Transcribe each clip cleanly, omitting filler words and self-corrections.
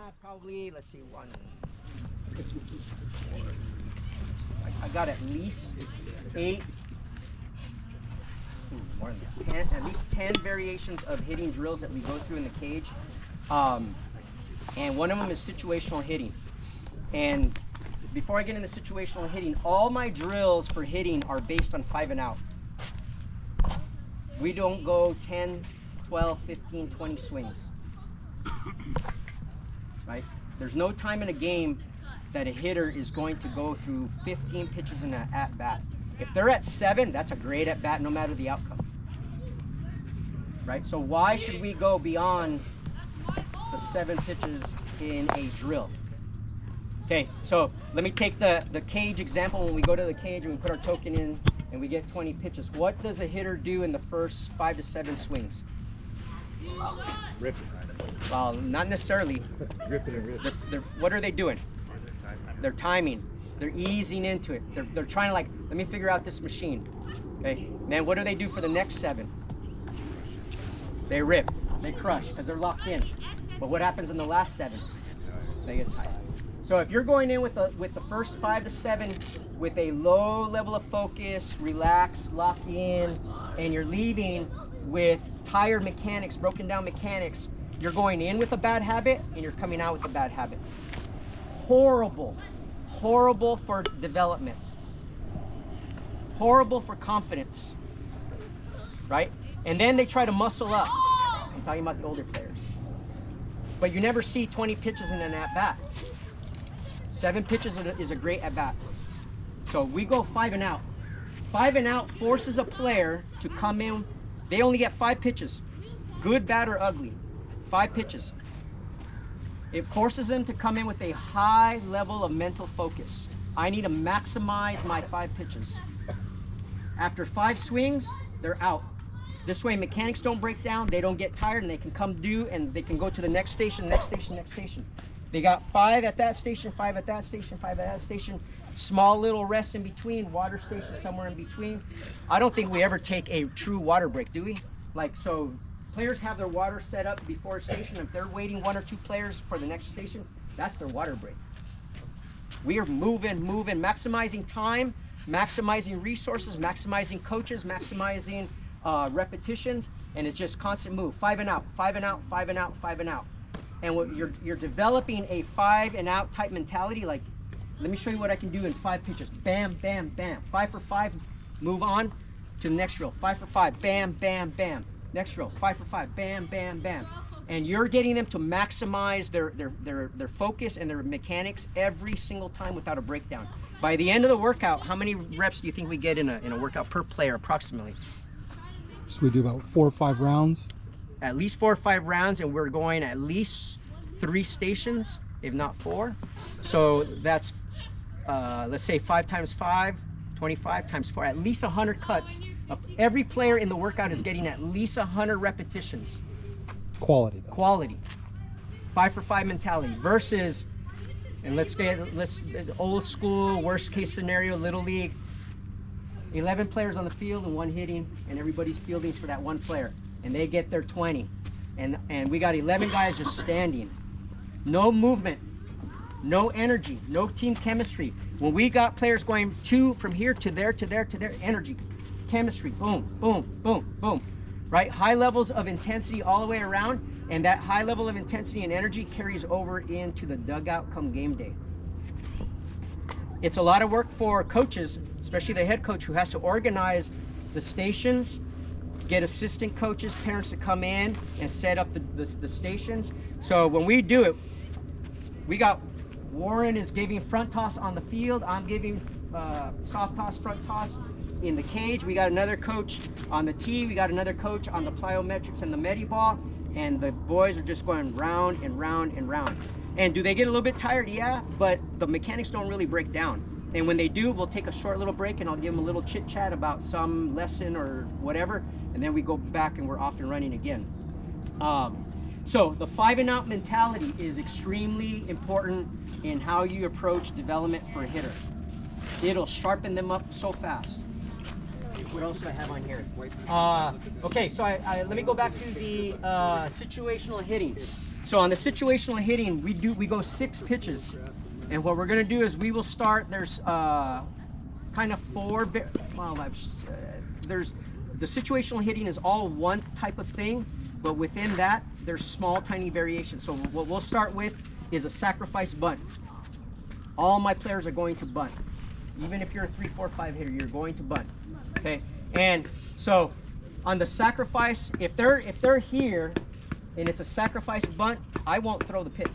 have probably, let's see, one. I got at least 8, more than that, 10, at least 10 variations of hitting drills that we go through in the cage. And one of them is situational hitting. And before I get into situational hitting, all my drills for hitting are based on 5 and out. We don't go 10, 12, 15, 20 swings. Right? There's no time in a game that a hitter is going to go through 15 pitches in an at-bat. If they're at 7, that's a great at-bat no matter the outcome. Right? So why should we go beyond the 7 pitches in a drill? Okay, so let me take the cage example. When we go to the cage and we put our token in and we get 20 pitches, what does a hitter do in the first 5 to 7 swings? Rip it. Well, not necessarily. Rip it and rip it. What are they doing? They're timing. They're easing into it. They're trying to, like, let me figure out this machine. Okay, man, what do they do for the next 7? They rip, they crush, because they're locked in. But what happens in the last 7? They get tired. So if you're going in with the first 5 to 7 with a low level of focus, relaxed, locked in, and you're leaving with tired mechanics, broken down mechanics, you're going in with a bad habit and you're coming out with a bad habit. Horrible, horrible for development. Horrible for confidence, right? And then they try to muscle up. I'm talking about the older players. But you never see 20 pitches in an at-bat. 7 pitches is a great at-bat. So we go 5 and out. 5 and out forces a player to come in. They only get 5 pitches. Good, bad, or ugly. 5 pitches. It forces them to come in with a high level of mental focus. I need to maximize my 5 pitches. After 5 swings, they're out. This way mechanics don't break down, they don't get tired, and they can come due and they can go to the next station, next station, next station. They got 5 at that station, 5 at that station, 5 at that station, small little rest in between, water station somewhere in between. I don't think we ever take a true water break, do we? Like, so players have their water set up before a station. If they're waiting 1 or 2 players for the next station, that's their water break. We are moving, maximizing time, maximizing resources, maximizing coaches, maximizing repetitions, and it's just constant move. 5 and out, 5 and out, 5 and out, 5 and out. And what you're developing a 5 and out type mentality. Like, let me show you what I can do in 5 pitches. Bam, bam, bam. 5 for 5, move on to the next drill. 5 for 5, bam, bam, bam. Next drill, 5 for 5, bam, bam, bam. And you're getting them to maximize their focus and their mechanics every single time without a breakdown. By the end of the workout, how many reps do you think we get in a workout per player approximately? So we do about 4 or 5 rounds? At least 4 or 5 rounds, and we're going at least 3 stations, if not 4. So that's, let's say 5 times 5, 25 times 4, at least 100 cuts. Every player in the workout is getting at least 100 repetitions. Quality, though. Quality. 5 for 5 mentality versus, and let's old school, worst case scenario, little league. 11 players on the field and 1 hitting, and everybody's fielding for that 1 player, and they get their 20, and we got 11 guys just standing. No movement, no energy, no team chemistry. When we got players going from here to there to there to there, energy, chemistry, boom, boom, boom, boom, right? High levels of intensity all the way around, and that high level of intensity and energy carries over into the dugout come game day. It's a lot of work for coaches, especially the head coach, who has to organize the stations, get assistant coaches, parents to come in and set up the stations. So when we do it, we got Warren is giving front toss on the field. I'm giving soft toss, front toss in the cage. We got another coach on the tee. We got another coach on the plyometrics and the Medi-Ball. And the boys are just going round and round and round. And do they get a little bit tired? Yeah, but the mechanics don't really break down. And when they do, we'll take a short little break and I'll give them a little chit chat about some lesson or whatever. And then we go back and we're off and running again. So the 5 and out mentality is extremely important in how you approach development for a hitter. It'll sharpen them up so fast. What else do I have on here? Okay, so let me go back to the situational hitting. So on the situational hitting, we go 6 pitches. And what we're gonna do is we will start, there's kind of 4, there's, the situational hitting is all one type of thing, but within that, there's small, tiny variations. So what we'll start with is a sacrifice bunt. All my players are going to bunt. Even if you're a 3, 4, 5 hitter, you're going to bunt, okay? And so on the sacrifice, if they're here and it's a sacrifice bunt, I won't throw the pitch.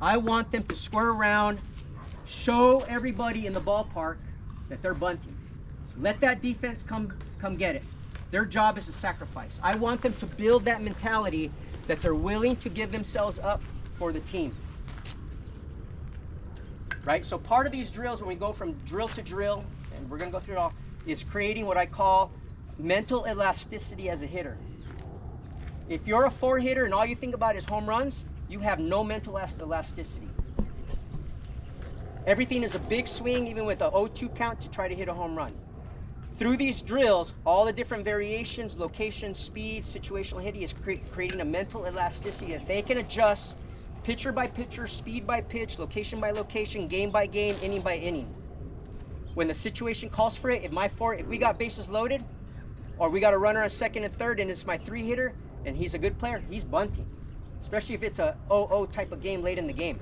I want them to square around, show everybody in the ballpark that they're bunting. Let that defense come get it. Their job is to sacrifice. I want them to build that mentality that they're willing to give themselves up for the team. Right? So part of these drills, when we go from drill to drill, and we're gonna go through it all, is creating what I call mental elasticity as a hitter. If you're a 4 hitter and all you think about is home runs, you have no mental elasticity. Everything is a big swing, even with a 0-2 count, to try to hit a home run. Through these drills, all the different variations, location, speed, situational hitting is creating a mental elasticity that they can adjust pitcher by pitcher, speed by pitch, location by location, game by game, inning by inning. When the situation calls for it, if we got bases loaded, or we got a runner on second and third, and it's my 3 hitter, and he's a good player, he's bunting. Especially if it's a 0-0 type of game late in the game.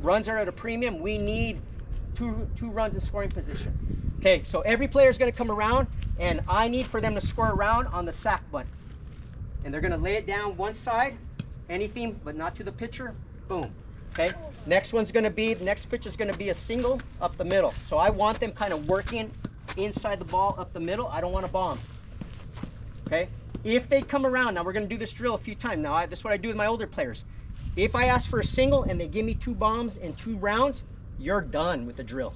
Runs are at a premium. We need two runs in scoring position. Okay, so every player is going to come around, and I need for them to score around on the sack bunt. And they're going to lay it down one side, anything but not to the pitcher, boom. Okay, next pitch is going to be a single up the middle. So I want them kind of working inside the ball up the middle. I don't want to bomb. Okay, if they come around, now we're going to do this drill a few times. Now, this is what I do with my older players. If I ask for a single and they give me 2 bombs in 2 rounds, you're done with the drill.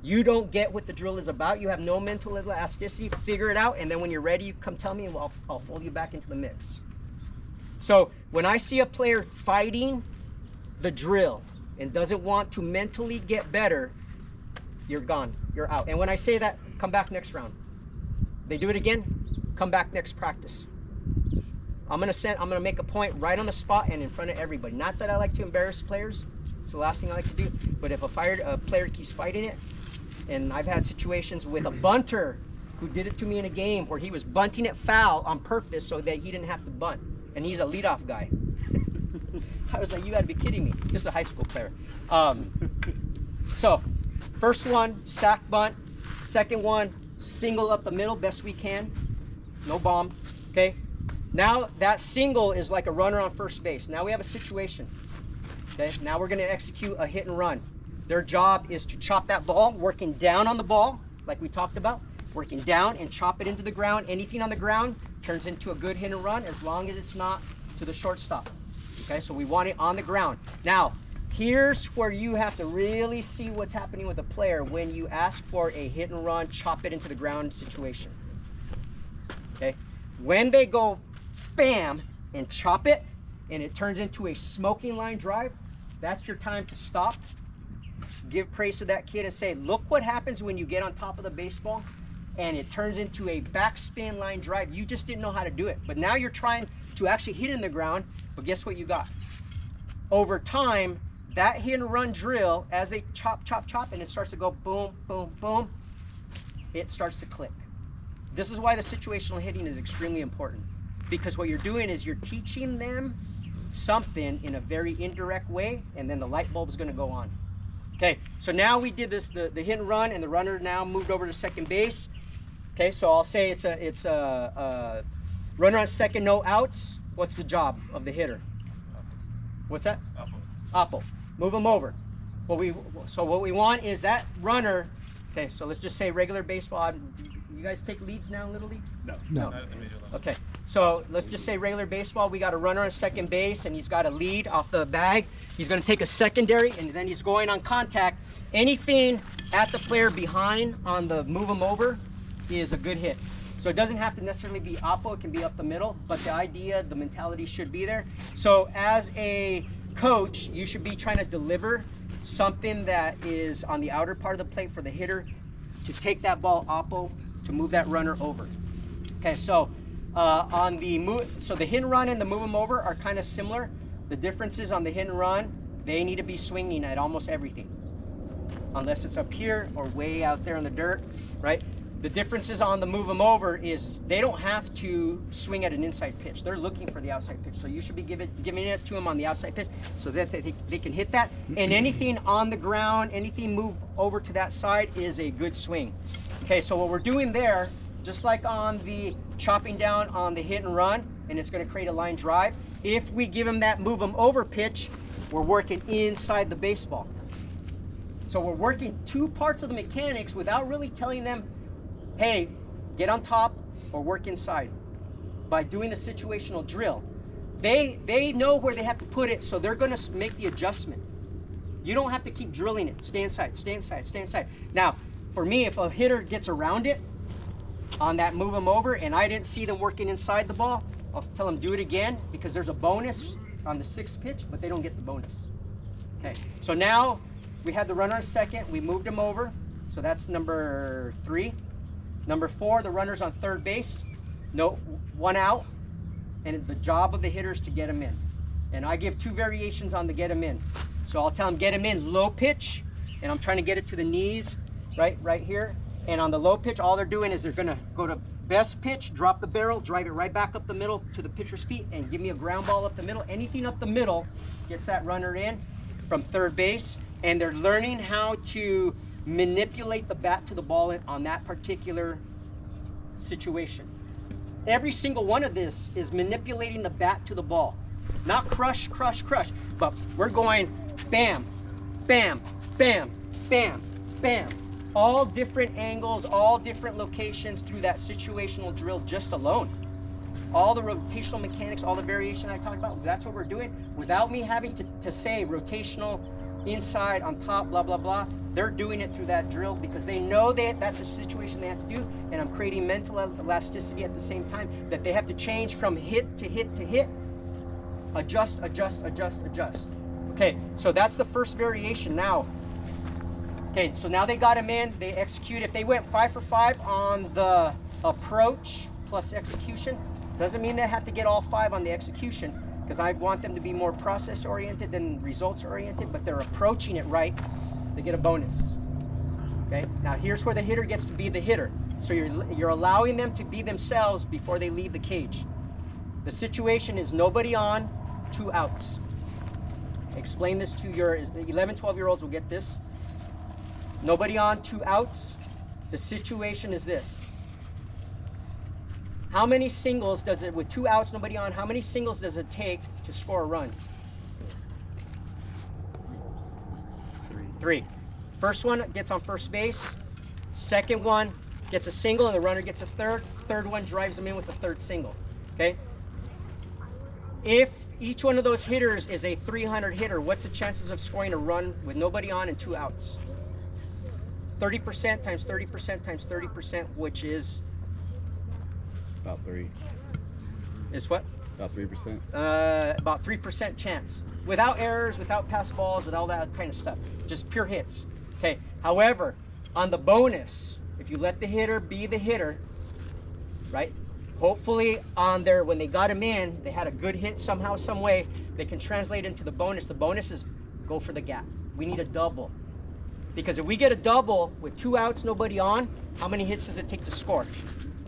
You don't get what the drill is about. You have no mental elasticity. Figure it out, and then when you're ready, you come tell me, and I'll fold you back into the mix. So when I see a player fighting the drill and doesn't want to mentally get better, you're gone. You're out. And when I say that, come back next round. They do it again, come back next practice. I'm gonna make a point right on the spot and in front of everybody. Not that I like to embarrass players. It's the last thing I like to do. But if a player keeps fighting it, and I've had situations with a bunter who did it to me in a game where he was bunting it foul on purpose so that he didn't have to bunt. And he's a leadoff guy. I was like, you gotta be kidding me. This is a high school player. So, first one, sack bunt. Second one, single up the middle, best we can. No bomb, okay? Now that single is like a runner on first base. Now we have a situation, okay? Now we're gonna execute a hit and run. Their job is to chop that ball, working down on the ball, like we talked about, working down and chop it into the ground. Anything on the ground turns into a good hit and run as long as it's not to the shortstop. Okay, so we want it on the ground. Now, here's where you have to really see what's happening with a player when you ask for a hit and run, chop it into the ground situation. Okay, when they go bam and chop it and it turns into a smoking line drive, that's your time to stop. Give praise to that kid and say, look what happens when you get on top of the baseball and it turns into a backspin line drive. You just didn't know how to do it. But now you're trying to actually hit in the ground, but guess what you got? Over time, that hit and run drill, as they chop, chop, chop, and it starts to go boom, boom, boom, it starts to click. This is why the situational hitting is extremely important. Because what you're doing is you're teaching them something in a very indirect way, and then the light bulb is going to go on. Okay, so now we did this, the hit and run, and the runner now moved over to second base. Okay, so I'll say it's a runner on second, no outs. What's the job of the hitter? What's that? Oppo. Move him over. What we want is that runner. Okay, so let's just say regular baseball. You guys take leads now in Little League? No. Okay, so let's just say regular baseball. We got a runner on second base, and he's got a lead off the bag. He's going to take a secondary, and then he's going on contact. Anything at the player behind on the move him over is a good hit. So it doesn't have to necessarily be oppo, it can be up the middle, but the idea, the mentality should be there. So as a coach, you should be trying to deliver something that is on the outer part of the plate for the hitter to take that ball oppo, to move that runner over. Okay, so the hit and run and the move them over are kind of similar. The difference is on the hit and run, they need to be swinging at almost everything. Unless it's up here or way out there in the dirt, right? The difference is on the move them over is they don't have to swing at an inside pitch. They're looking for the outside pitch. So you should be giving it to them on the outside pitch so that they can hit that. And anything on the ground, anything move over to that side is a good swing. Okay, so what we're doing there, just like on the chopping down on the hit and run, and it's gonna create a line drive, if we give them that move them over pitch, we're working inside the baseball. So we're working two parts of the mechanics without really telling them, hey, get on top or work inside. By doing the situational drill, they know where they have to put it, so they're gonna make the adjustment. You don't have to keep drilling it. Stay inside, stay inside, stay inside. Now, for me, if a hitter gets around it on that move them over and I didn't see them working inside the ball, I'll tell them do it again because there's a bonus on the 6th pitch, but they don't get the bonus. Okay, so now we had the runner on second, we moved him over, so that's number 3. Number 4, the runner's on third base, no, 1 out, and the job of the hitter is to get him in. And I give 2 variations on the get him in. So I'll tell him get him in low pitch, and I'm trying to get it to the knees, right here. And on the low pitch, all they're doing is they're gonna go to best pitch, drop the barrel, drive it right back up the middle to the pitcher's feet, and give me a ground ball up the middle. Anything up the middle gets that runner in from third base, and they're learning how to manipulate the bat to the ball on that particular situation. Every single one of this is manipulating the bat to the ball. Not crush, crush, crush, but we're going bam, bam, bam, bam, bam. All different angles, all different locations through that situational drill just alone. All the rotational mechanics, all the variation I talked about, that's what we're doing without me having to say rotational, inside, on top, blah, blah, blah. They're doing it through that drill because they know that that's a situation they have to do, and I'm creating mental elasticity at the same time that they have to change from hit to hit to hit. Adjust, adjust, adjust, adjust. Okay, so that's the first variation now. Okay, so now they got him in, they execute. If they went 5 for 5 on the approach plus execution, doesn't mean they have to get all 5 on the execution, because I want them to be more process oriented than results oriented, but they're approaching it right, they get a bonus. Okay, now here's where the hitter gets to be the hitter. So you're allowing them to be themselves before they leave the cage. The situation is nobody on, 2 outs. Explain this to your 11, 12-year-olds will get this. Nobody on, 2 outs. The situation is this. How many singles does it, with 2 outs, nobody on, how many singles does it take to score a run? 3. First one gets on first base. Second one gets a single and the runner gets a third. Third one drives them in with a third single. Okay? If each one of those hitters is a 300 hitter, what's the chances of scoring a run with nobody on and 2 outs? 30% times 30% times 30%, which is? About 3. Is what? About 3%. About 3% chance. Without errors, without pass balls, with all that kind of stuff. Just pure hits. Okay. However, on the bonus, if you let the hitter be the hitter, right? Hopefully on their, when they got him in, they had a good hit somehow, some way, they can translate into the bonus. The bonus is go for the gap. We need a double. Because if we get a double with 2 outs, nobody on, how many hits does it take to score?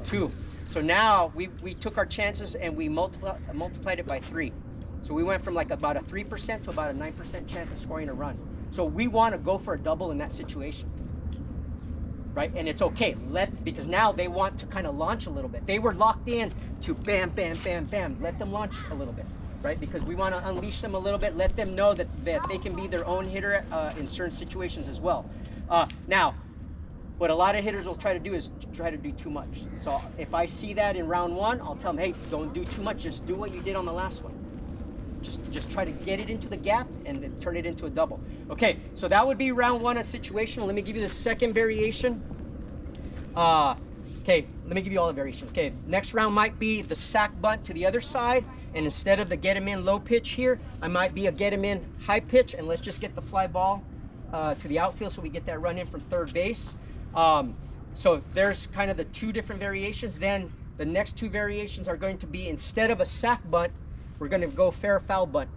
2. So now we took our chances and we multiplied it by 3. So we went from like about a 3% to about a 9% chance of scoring a run. So we want to go for a double in that situation, right? And it's okay, because now they want to kind of launch a little bit. They were locked in to bam, bam, bam, bam. Let them launch a little bit, right? Because we want to unleash them a little bit, let them know that they can be their own hitter in certain situations as well. Now, what a lot of hitters will try to do is try to do too much. So if I see that in round 1, I'll tell them, hey, don't do too much. Just do what you did on the last one. Just try to get it into the gap and then turn it into a double. Okay, so that would be round 1 of situational. Let me give you the second variation. Okay, let me give you all the variations. Okay, next round might be the sack bunt to the other side, and instead of the get him in low pitch here, I might be a get him in high pitch, and let's just get the fly ball to the outfield so we get that run in from third base. So there's kind of the 2 different variations. Then the next 2 variations are going to be, instead of a sack bunt, we're going to go fair foul bunt.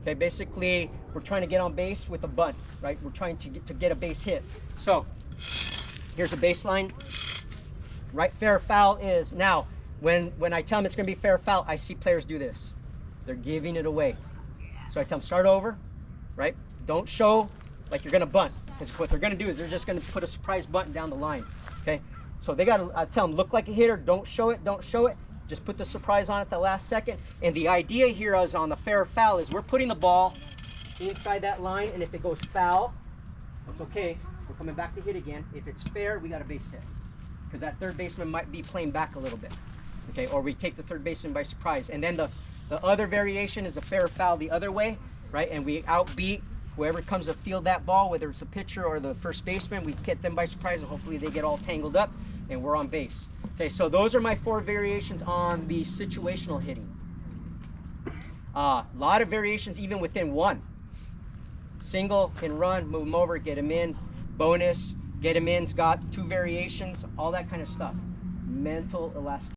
Okay, basically, we're trying to get on base with a bunt, right? We're trying to get a base hit. So, here's a baseline. Right, fair foul is, now, when I tell them it's gonna be fair foul, I see players do this. They're giving it away. So I tell them, start over, right? Don't show like you're gonna bunt, because what they're gonna do is they're just gonna put a surprise bunt down the line, okay? So they gotta, I tell them, look like a hitter, don't show it, just put the surprise on at the last second. And the idea here is on the fair foul is we're putting the ball inside that line, and if it goes foul, it's okay. We're coming back to hit again. If it's fair, we got a base hit, because that third baseman might be playing back a little bit, okay? Or we take the third baseman by surprise. And then the other variation is a fair foul the other way, right? And we outbeat whoever comes to field that ball, whether it's a pitcher or the first baseman. We get them by surprise, and hopefully they get all tangled up, and we're on base. Okay, so those are my 4 variations on the situational hitting. A lot of variations even within one. Single, can run, move them over, get them in. Bonus, get them in's got 2 variations, all that kind of stuff. Mental elasticity.